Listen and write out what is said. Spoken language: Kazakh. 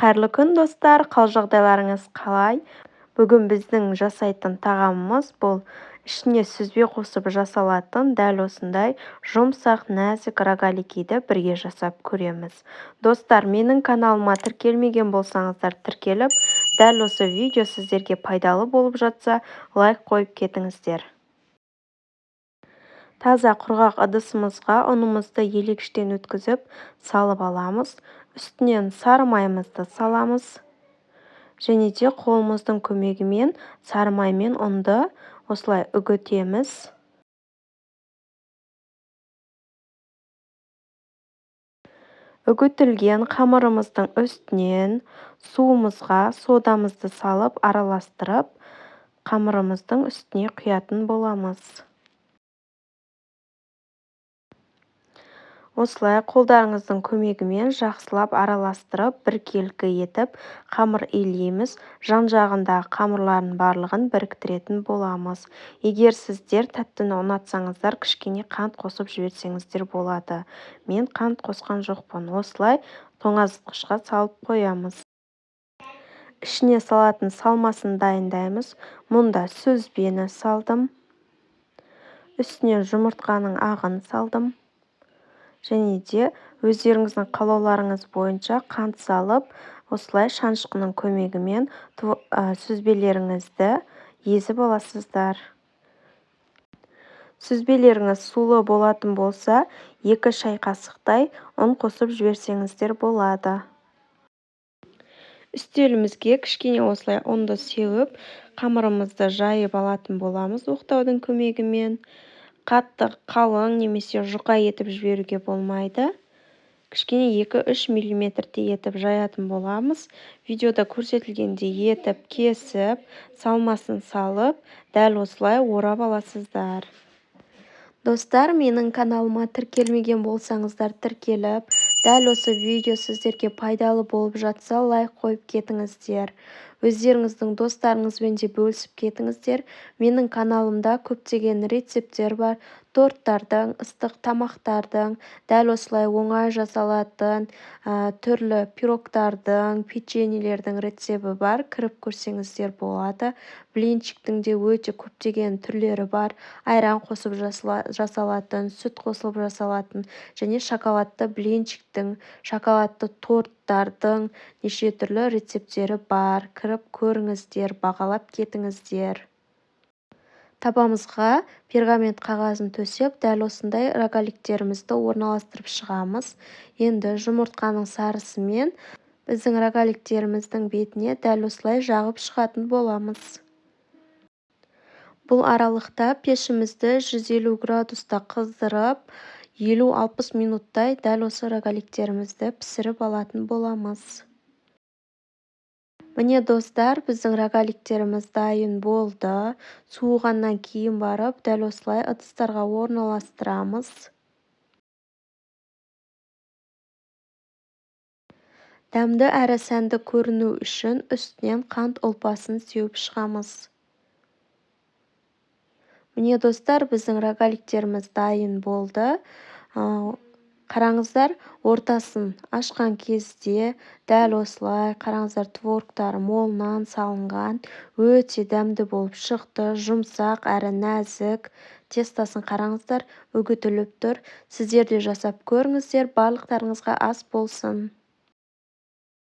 Қайырлы күн достар, қал жағдайларыңыз қалай? Бүгін біздің жасайтын тағамымыз бұл ішіне сүзбе қосып жасалатын дәл осындай жұмсақ нәзік рогаликиді бірге жасап көреміз. Достар, менің каналыма тіркелмеген болсаңыздар тіркеліп, дәл осы видео сіздерге пайдалы болып жатса, лайк қойып кетіңіздер. Таза құрғақ ыдысымызға ұнымызды елегіштен өткізіп салып аламыз. Үстінен сары майымызды саламыз. Және де қолымыздың көмегімен сары май мен ұнды осылай үгітеміз. Үгітілген қамырымыздың үстінен суымызға содамызды салып араластырып, қамырымыздың үстіне құятын боламыз. Осылай қолдарыңыздың көмегімен жақсылап араластырып, біркелкі етіп қамыр илейміз. Жан-жағындағы қамырлардың барлығын біріктіретін боламыз. Егер сіздер тәттіні ұнатсаңыздар, кішкене қант қосып жіберсеңіздер болады. Мен қант қосқан жоқпын. Осылай тоңазытқышқа салып қоямыз. Ішіне салатын салмасын дайындаймыз. Мұнда сүзбені салдым. Үстіне жұмыртқаның ағын салдым. Және де өздеріңіздің қалауларыңыз бойынша қант салып, осылай шанышқының көмегімен сүзбелеріңізді езіп аласыздар. Сүзбелеріңіз сулы болатын болса, 2 шай қасықтай ұн қосып жіберсеңіздер болады. Үстелімізге кішкене осылай ұнды сеуіп, қамырымызды жайып алатын боламыз оқтаудың көмегімен. Қатты қалың немесе жұқа етіп жіберуге болмайды. Кішкене 2-3 мм етіп жаятын боламыз. Видеода көрсетілгендей етіп, кесіп, салмасын салып, дәл осылай орап аласыздар. Достар, менің каналыма тіркелмеген болсаңыздар тіркеліп, дәл осы видео сіздерге пайдалы болып жатса, лайк қойып кетіңіздер. Өздеріңіздің достарыңызбен де бөлісіп кетіңіздер. Менің каналымда көптеген рецепттер бар. Торттардың, ыстық тамақтардың, дәл осылай оңай жасалатын түрлі пирогтардың, печеньелердің рецебі бар. Кіріп көрсеңіздер болады. Блинчиктің де өте көптеген түрлері бар. Айран қосып жасалатын, сүт қосылып жасалатын және шоколадты блинчиктің, шоколадты торттардың неше түрлі рецепттері бар. Кіріп көріңіздер, бағалап кетіңіздер. Табамызға пергамент қағазын төсеп, дәл осындай рогаликтерімізді орналастырып шығамыз. Енді жұмыртқаның сарысымен біздің рогаликтеріміздің бетіне дәл осылай жағып шығатын боламыз. Бұл аралықта пешімізді 150 градуста қыздырып, 50-60 минуттай дәл осы рогаликтерімізді пісіріп алатын боламыз. Міне достар, біздің рогаликтеріміз дайын болды. Суығаннан кейін барып, дәл осылай ыдыстарға орналастырамыз. Дәмді әрі сәнді көріну үшін үстінен қант ұлпасын сеуіп шығамыз. Міне достар, біздің рогаликтеріміз дайын болды. Қараңыздар, ортасын ашқан кезде дәл осылай, қараңыздар, творогтары молынан салынған, өте дәмді болып шықты, жұмсақ әрі нәзік. Тестасын қараңыздар, үгітіліп тұр. Сіздер де жасап көріңіздер, барлықтарыңызға ас болсын.